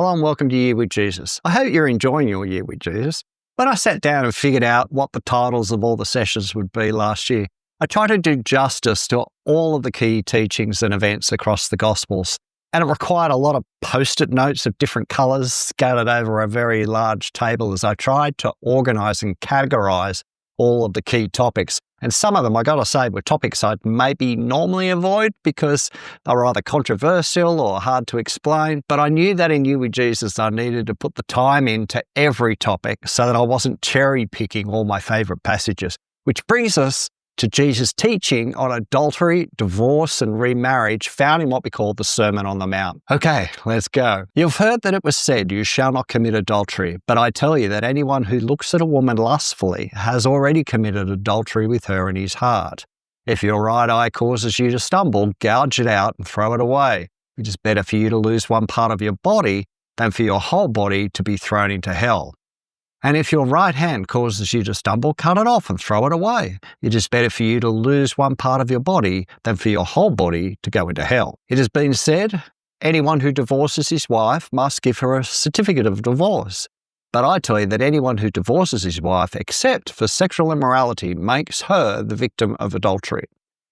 Hello and welcome to Year with Jesus. I hope you're enjoying your Year with Jesus. When I sat down and figured out what the titles of all the sessions would be last year, I tried to do justice to all of the key teachings and events across the Gospels. And it required a lot of post-it notes of different colours scattered over a very large table as I tried to organise and categorise all of the key topics. And some of them, I got to say, were topics I'd maybe normally avoid because they were either controversial or hard to explain. But I knew that in You with Jesus, I needed to put the time into every topic so that I wasn't cherry-picking all my favourite passages. Which brings us to Jesus' teaching on adultery, divorce and remarriage found in what we call the Sermon on the Mount. Okay, let's go. You've heard that it was said, you shall not commit adultery, but I tell you that anyone who looks at a woman lustfully has already committed adultery with her in his heart. If your right eye causes you to stumble, gouge it out and throw it away. It is better for you to lose one part of your body than for your whole body to be thrown into hell. And if your right hand causes you to stumble, cut it off and throw it away. It is better for you to lose one part of your body than for your whole body to go into hell. It has been said, anyone who divorces his wife must give her a certificate of divorce. But I tell you that anyone who divorces his wife, except for sexual immorality, makes her the victim of adultery.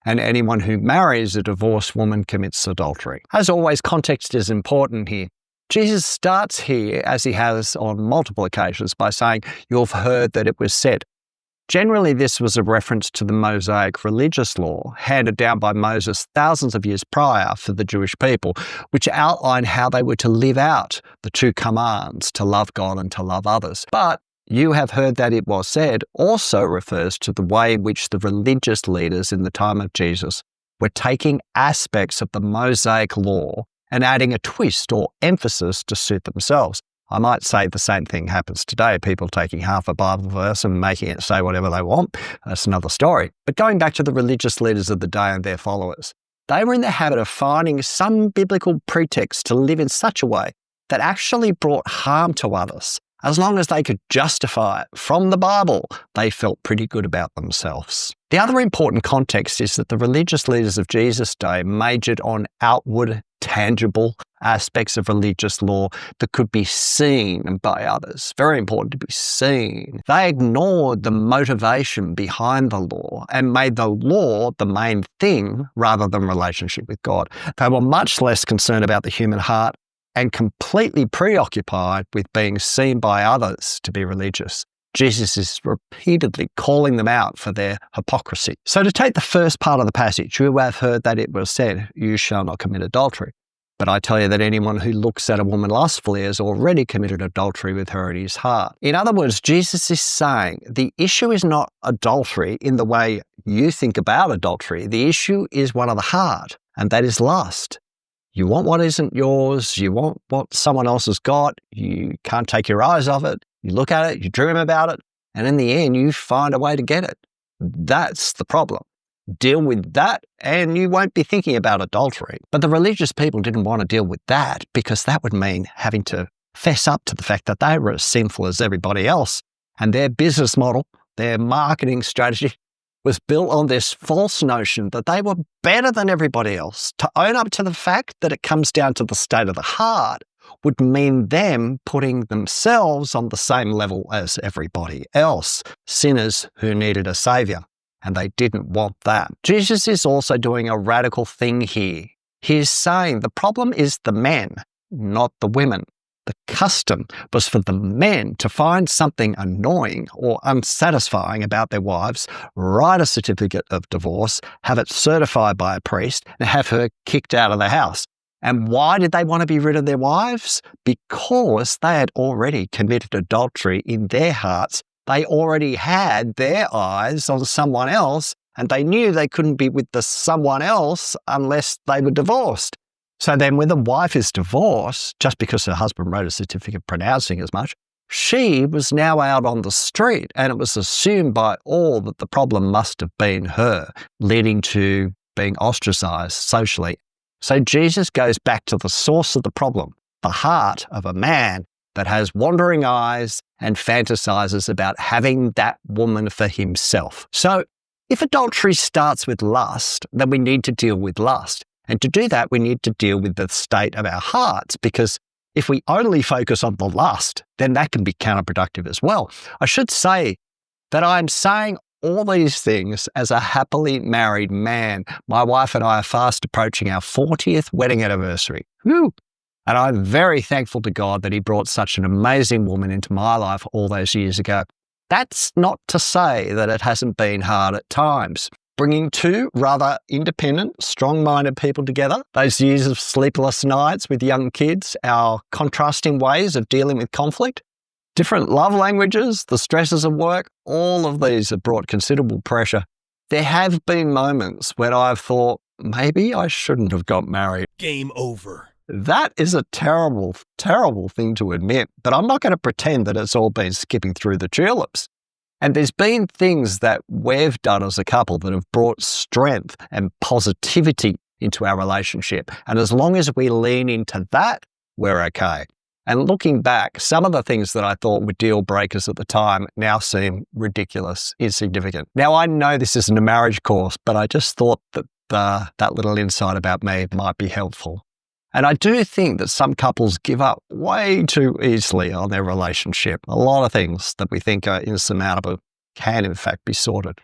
And anyone who marries a divorced woman commits adultery. As always, context is important here. Jesus starts here, as he has on multiple occasions, by saying, you've heard that it was said. Generally, this was a reference to the Mosaic religious law handed down by Moses thousands of years prior for the Jewish people, which outlined how they were to live out the two commands, to love God and to love others. But you have heard that it was said also refers to the way in which the religious leaders in the time of Jesus were taking aspects of the Mosaic law and adding a twist or emphasis to suit themselves. I might say the same thing happens today, people taking half a Bible verse and making it say whatever they want. That's another story. But going back to the religious leaders of the day and their followers, they were in the habit of finding some biblical pretext to live in such a way that actually brought harm to others. As long as they could justify it from the Bible, they felt pretty good about themselves. The other important context is that the religious leaders of Jesus' day majored on outward, tangible aspects of religious law that could be seen by others. Very important to be seen. They ignored the motivation behind the law and made the law the main thing rather than relationship with God. They were much less concerned about the human heart and completely preoccupied with being seen by others to be religious. Jesus is repeatedly calling them out for their hypocrisy. So to take the first part of the passage, you have heard that it was said, you shall not commit adultery. But I tell you that anyone who looks at a woman lustfully has already committed adultery with her in his heart. In other words, Jesus is saying the issue is not adultery in the way you think about adultery. The issue is one of the heart, and that is lust. You want what isn't yours, you want what someone else has got, you can't take your eyes off it, you look at it, you dream about it, and in the end you find a way to get it. That's the problem. Deal with that and you won't be thinking about adultery. But the religious people didn't want to deal with that because that would mean having to fess up to the fact that they were as sinful as everybody else. And their business model, their marketing strategy, was built on this false notion that they were better than everybody else. To own up to the fact that it comes down to the state of the heart would mean them putting themselves on the same level as everybody else, sinners who needed a saviour, and they didn't want that. Jesus is also doing a radical thing here. He's saying the problem is the men, not the women. The custom was for the men to find something annoying or unsatisfying about their wives, write a certificate of divorce, have it certified by a priest, and have her kicked out of the house. And why did they want to be rid of their wives? Because they had already committed adultery in their hearts. They already had their eyes on someone else, and they knew they couldn't be with the someone else unless they were divorced. So then when the wife is divorced, just because her husband wrote a certificate pronouncing as much, she was now out on the street, and it was assumed by all that the problem must have been her, leading to being ostracised socially. So Jesus goes back to the source of the problem, the heart of a man that has wandering eyes and fantasizes about having that woman for himself. So if adultery starts with lust, then we need to deal with lust. And to do that, we need to deal with the state of our hearts, because If we only focus on the lust, then that can be counterproductive as well. I should say that I'm saying all these things as a happily married man. My wife and I are fast approaching our 40th wedding anniversary. Woo! And I'm very thankful to God that he brought such an amazing woman into my life all those years ago. That's not to say that it hasn't been hard at times. Bringing two rather independent, strong-minded people together, those years of sleepless nights with young kids, our contrasting ways of dealing with conflict, different love languages, the stresses of work, all of these have brought considerable pressure. There have been moments when I've thought, maybe I shouldn't have got married. Game over. That is a terrible, terrible thing to admit, but I'm not going to pretend that it's all been skipping through the tulips. And there's been things that we've done as a couple that have brought strength and positivity into our relationship. And as long as we lean into that, we're okay. And looking back, some of the things that I thought were deal breakers at the time now seem ridiculous, insignificant. Now, I know this isn't a marriage course, but I just thought that that little insight about me might be helpful. And I do think that some couples give up way too easily on their relationship. A lot of things that we think are insurmountable can in fact be sorted.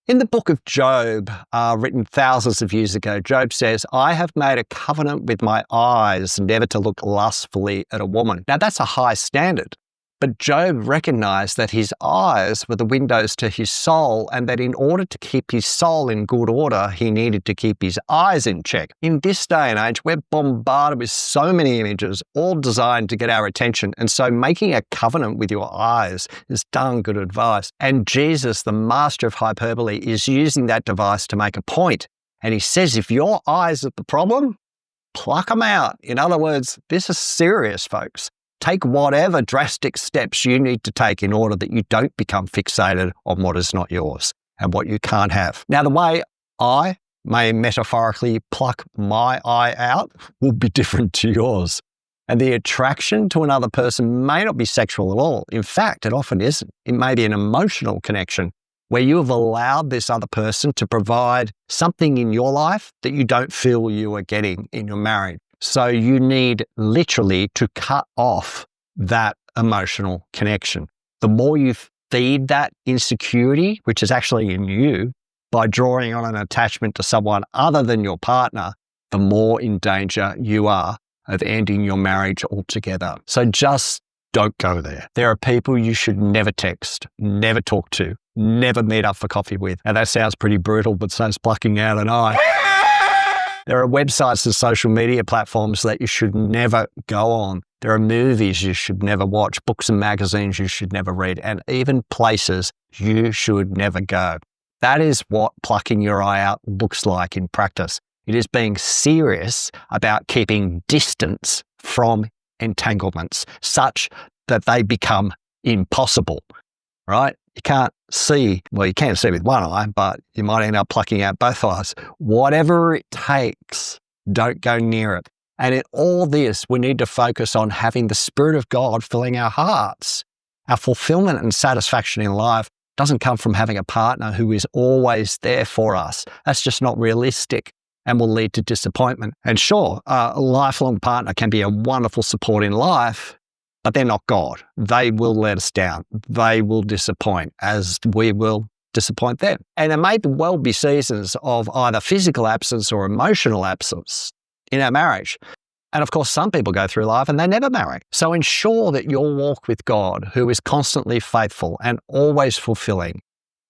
In the book of Job, written thousands of years ago, Job says, "I have made a covenant with my eyes never to look lustfully at a woman." Now that's a high standard. But Job recognized that his eyes were the windows to his soul, and that in order to keep his soul in good order, he needed to keep his eyes in check. In this day and age, we're bombarded with so many images, all designed to get our attention. And so making a covenant with your eyes is darn good advice. And Jesus, the master of hyperbole, is using that device to make a point. And he says, if your eyes are the problem, pluck them out. In other words, this is serious, folks. Take whatever drastic steps you need to take in order that you don't become fixated on what is not yours and what you can't have. Now, the way I may metaphorically pluck my eye out will be different to yours. And the attraction to another person may not be sexual at all. In fact, it often isn't. It may be an emotional connection where you have allowed this other person to provide something in your life that you don't feel you are getting in your marriage. So you need literally to cut off that emotional connection. The more you feed that insecurity, which is actually in you, by drawing on an attachment to someone other than your partner, the more in danger you are of ending your marriage altogether. So just don't go there. There are people you should never text, never talk to, never meet up for coffee with. And that sounds pretty brutal, but so is plucking out an eye. There are websites and social media platforms that you should never go on. There are movies you should never watch, books and magazines you should never read, and even places you should never go. That is what plucking your eye out looks like in practice. It is being serious about keeping distance from entanglements such that they become impossible, right? You can't see, well, you can see with one eye, but you might end up plucking out both eyes. Whatever it takes, don't go near it. And in all this, we need to focus on having the Spirit of God filling our hearts. Our fulfillment and satisfaction in life doesn't come from having a partner who is always there for us. That's just not realistic and will lead to disappointment. And sure, a lifelong partner can be a wonderful support in life, but they're not God. They will let us down. They will disappoint, as we will disappoint them. And there may well be seasons of either physical absence or emotional absence in our marriage. And of course, some people go through life and they never marry. So ensure that your walk with God, who is constantly faithful and always fulfilling,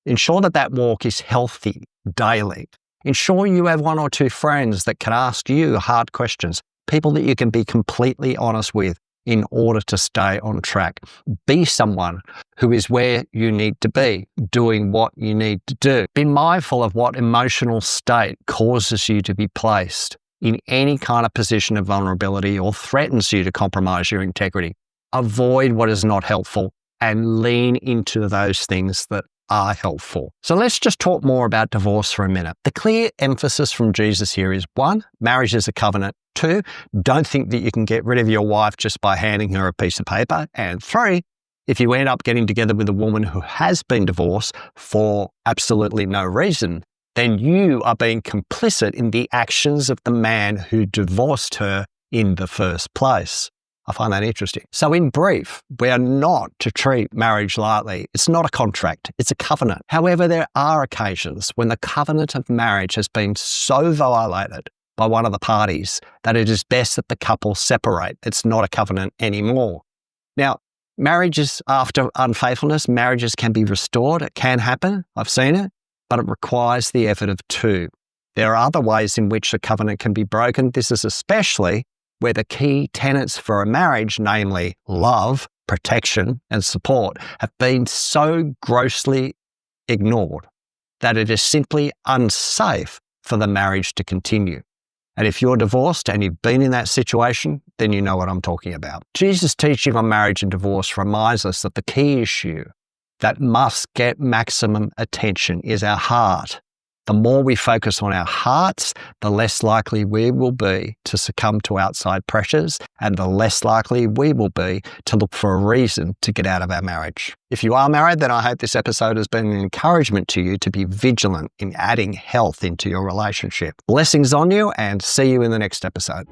ensure that that walk is healthy daily. Ensure you have one or two friends that can ask you hard questions, people that you can be completely honest with, in order to stay on track. Be someone who is where you need to be, doing what you need to do. Be mindful of what emotional state causes you to be placed in any kind of position of vulnerability or threatens you to compromise your integrity. Avoid what is not helpful and lean into those things that are helpful. So let's just talk more about divorce for a minute. The clear emphasis from Jesus here is 1, marriage is a covenant. 2, don't think that you can get rid of your wife just by handing her a piece of paper. And 3, if you end up getting together with a woman who has been divorced for absolutely no reason, then you are being complicit in the actions of the man who divorced her in the first place. I find that interesting. So in brief, we are not to treat marriage lightly. It's not a contract, it's a covenant. However, there are occasions when the covenant of marriage has been so violated by one of the parties that it is best that the couple separate. It's not a covenant anymore. Now, marriages after unfaithfulness, marriages can be restored. It can happen. I've seen it, but it requires the effort of two. There are other ways in which a covenant can be broken. This is especially where the key tenets for a marriage, namely love, protection, and support, have been so grossly ignored that it is simply unsafe for the marriage to continue. And if you're divorced and you've been in that situation, then you know what I'm talking about. Jesus' teaching on marriage and divorce reminds us that the key issue that must get maximum attention is our heart. The more we focus on our hearts, the less likely we will be to succumb to outside pressures, and the less likely we will be to look for a reason to get out of our marriage. If you are married, then I hope this episode has been an encouragement to you to be vigilant in adding health into your relationship. Blessings on you, and see you in the next episode.